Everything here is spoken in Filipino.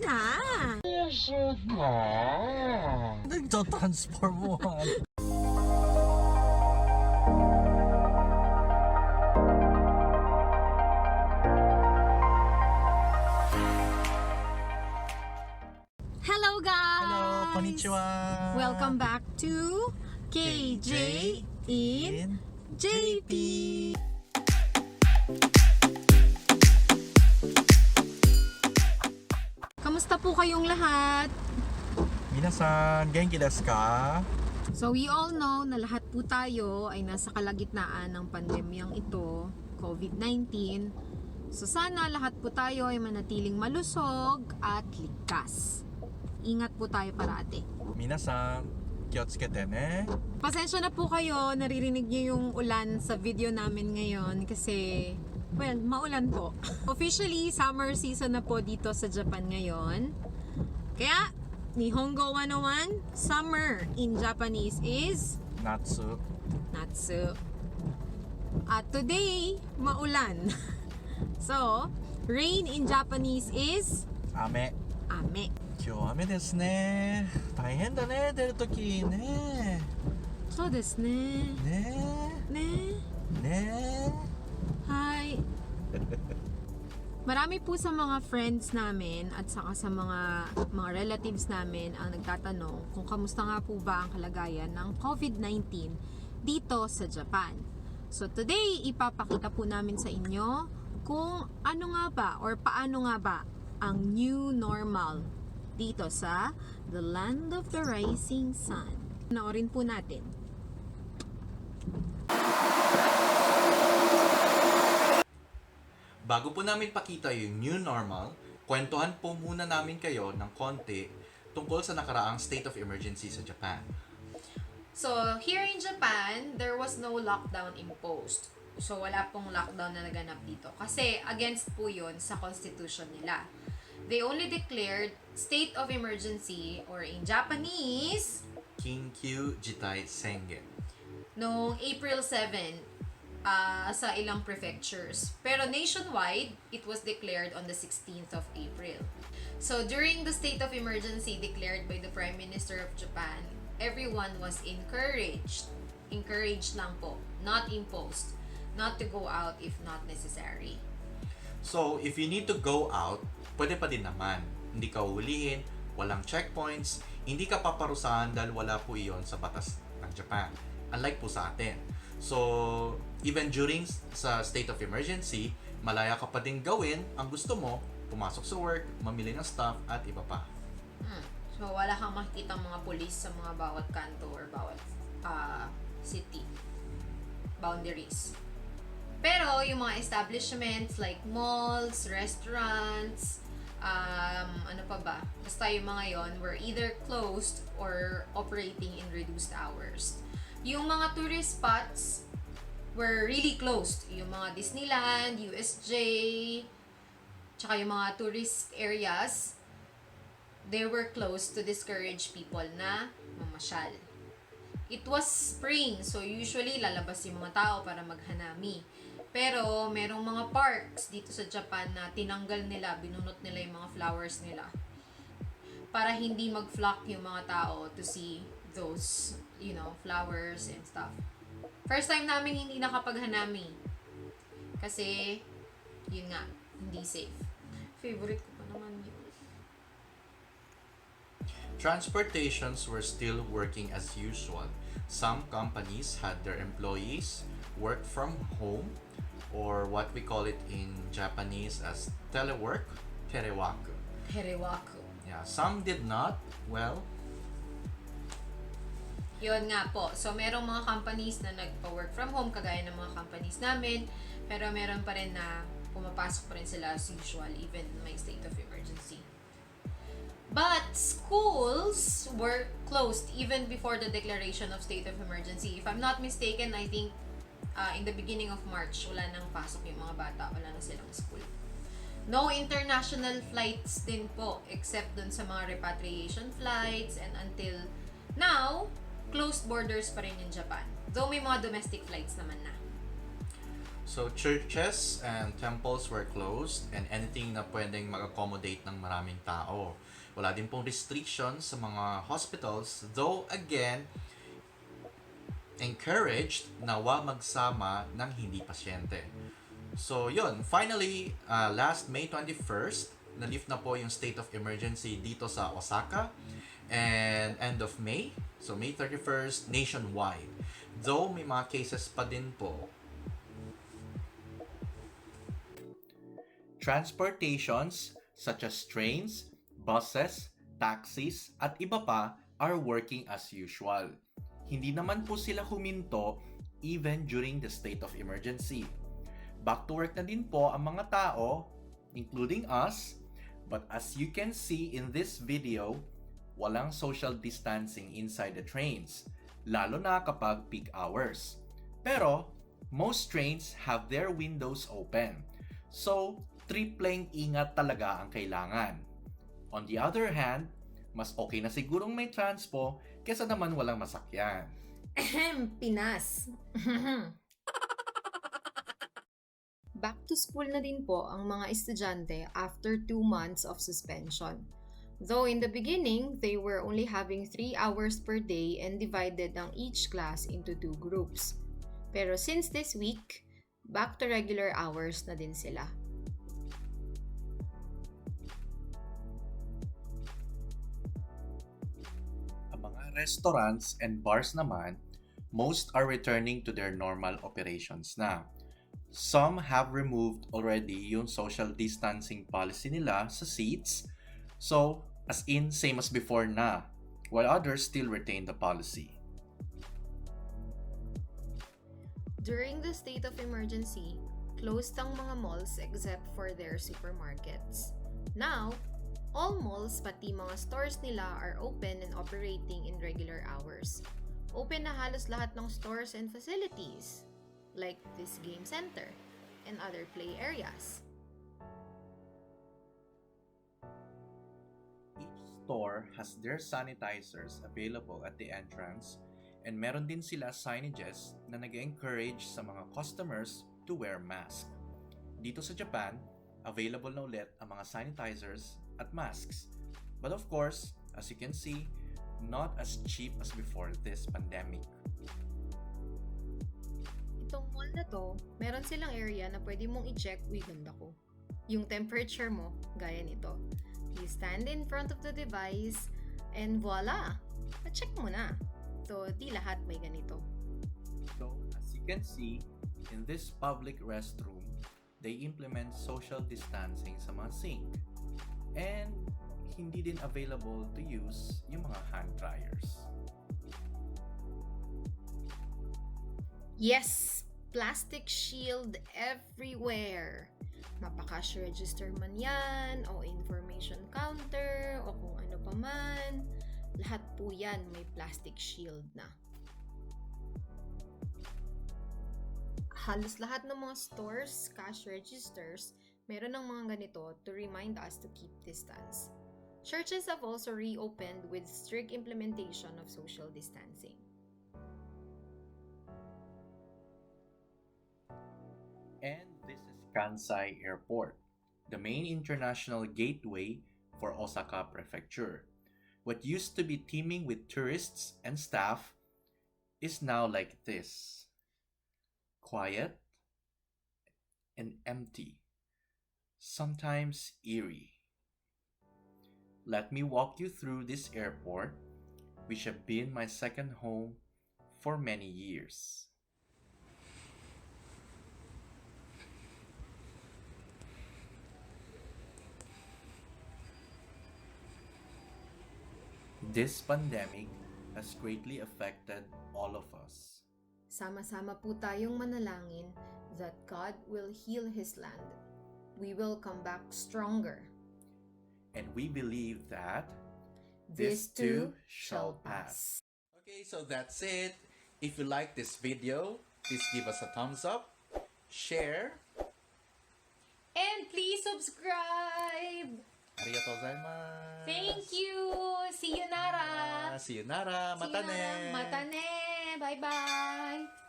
na! Nagtatransformuhan. Hello guys! Hello, konnichiwa. Welcome back to KJ in JP. Kamusta po kayong lahat? Minasan, genki desu ka? So we all know na lahat po tayo ay nasa kalagitnaan ng pandemyang ito, COVID-19. So sana lahat po tayo ay manatiling malusog at ligtas. Ingat po tayo parati. Minasan, kiyotsukete ne. Pasensya na po kayo, naririnig niyo yung ulan sa video namin ngayon kasi, well, maulan po. Officially, summer season na po dito sa Japan ngayon. Kaya, Nihongo 101, summer in Japanese is Natsu. Natsu. At today, maulan. So, rain in Japanese is Ame. ame. 今日雨ですね。大変だね、出るときね。そうですね。ねね。ね。Hi! Marami po sa mga friends namin at saka sa mga relatives namin ang nagtatanong kung kamusta nga po ba ang kalagayan ng COVID-19 dito sa Japan. So today, ipapakita po namin sa inyo kung ano nga ba or paano nga ba ang new normal dito sa the land of the rising sun. Panoorin po natin. Bago po namin pakita yung new normal, kwentuhan po muna namin kayo ng konti tungkol sa nakaraang state of emergency sa Japan. So, here in Japan, there was no lockdown imposed. So, wala pong lockdown na naganap dito. Kasi, against po yun sa constitution nila. They only declared state of emergency, or in Japanese, Kinkyu Jitai Sengen. noong April 7, sa ilang prefectures. Pero nationwide, it was declared on the 16th of April. So, during the state of emergency declared by the Prime Minister of Japan, everyone was encouraged lang po, not imposed, not to go out if not necessary. So, if you need to go out, pwede pa din naman. Hindi ka uhulihin, walang checkpoints, hindi ka paparusahan dahil wala po iyon sa batas ng Japan. Unlike po sa atin. So, even during sa state of emergency, malaya ka pa din gawin ang gusto mo, pumasok sa work, mamili ng stuff, at iba pa. So, wala kang makikita mga pulis sa mga bawat kanto or bawat city boundaries. Pero, yung mga establishments like malls, restaurants, ano pa ba? Basta yung mga yon were either closed or operating in reduced hours. Yung mga tourist spots were really closed. Yung mga Disneyland, USJ, tsaka yung mga tourist areas, they were closed to discourage people na mamasyal. It was spring, so usually lalabas yung mga tao para maghanami. Pero merong mga parks dito sa Japan na tinanggal nila, binunot nila yung mga flowers nila para hindi mag-flock yung mga tao to see those, flowers and stuff. First time namin hindi nakapaghanami. Kasi, yun nga, hindi safe. Favorite ko pa naman yun. Transportations were still working as usual. Some companies had their employees work from home, or what we call it in Japanese as telework, terewaku. Terewaku. Yeah, some did not. Well, Yun nga po. So, merong mga companies na nagpa-work from home, kagaya ng mga companies namin. Pero meron pa rin na pumapasok pa rin sila as usual, even may state of emergency. But schools were closed even before the declaration of state of emergency. If I'm not mistaken, I think in the beginning of March, wala nang pasok yung mga bata, wala na silang school. No international flights din po, except dun sa mga repatriation flights, and until now, closed borders pa rin in Japan. Though may mga domestic flights naman na. So, churches and temples were closed and anything na pwedeng mag-accommodate ng maraming tao. Wala din pong restrictions sa mga hospitals, though again, encouraged na huwag magsama ng hindi pasyente. So, yun. Finally, last May 21st, na-lift na po yung state of emergency dito sa Osaka. And end of May, so May 31st, nationwide. Though may mga cases pa din po. Transportations such as trains, buses, taxis, at iba pa are working as usual. Hindi naman po sila huminto even during the state of emergency. Back to work na din po ang mga tao, including us, but as you can see in this video, walang social distancing inside the trains, lalo na kapag peak hours. Pero, most trains have their windows open, so tripleng ingat talaga ang kailangan. On the other hand, mas okay na sigurong may transpo kesa naman walang masakyan. Pinas. Back to school na din po ang mga estudyante after 2 months of suspension. Though in the beginning, they were only having 3 hours per day and divided ang each class into 2 groups. Pero since this week, back to regular hours na din sila. Ang mga restaurants and bars naman, most are returning to their normal operations na. Some have removed already yung social distancing policy nila sa seats. So, as in, same as before na, while others still retain the policy. During the state of emergency, closed ang mga malls except for their supermarkets. Now, all malls pati mga stores nila are open and operating in regular hours. Open na halos lahat ng stores and facilities, like this game center and other play areas. Each store has their sanitizers available at the entrance and meron din sila signages na nag-encourage sa mga customers to wear mask. Dito sa Japan, available na ulit ang mga sanitizers at masks. But of course, as you can see, not as cheap as before this pandemic. Itong mall na to, meron silang area na pwede mong i-check, uy, ganda ko. Yung temperature mo, gaya nito. You stand in front of the device, and voila! Na-check mo na. So, di lahat may ganito. So, as you can see, in this public restroom, they implement social distancing sa mga sink. And hindi din available to use yung mga hand dryers. Yes! Plastic shield everywhere! Mapa-cash register man yan, o information counter, o kung ano pa man. Lahat po yan may plastic shield na. Halos lahat ng mga stores, cash registers, meron ng mga ganito to remind us to keep distance. Churches have also reopened with strict implementation of social distancing. And this is Kansai Airport, the main international gateway for Osaka Prefecture. What used to be teeming with tourists and staff is now like this. Quiet and empty. Sometimes eerie. Let me walk you through this airport, which have been my second home for many years. This pandemic has greatly affected all of us. Sama-sama po tayong manalangin that God will heal His land. We will come back stronger. And we believe that This too shall pass. Okay, so that's it. If you like this video, please give us a thumbs up, share. And please subscribe! Arigatou gozaimasu. Thank you! See you, Nara! See you, Nara. See you, Nara. Matane. Matane! Bye-bye!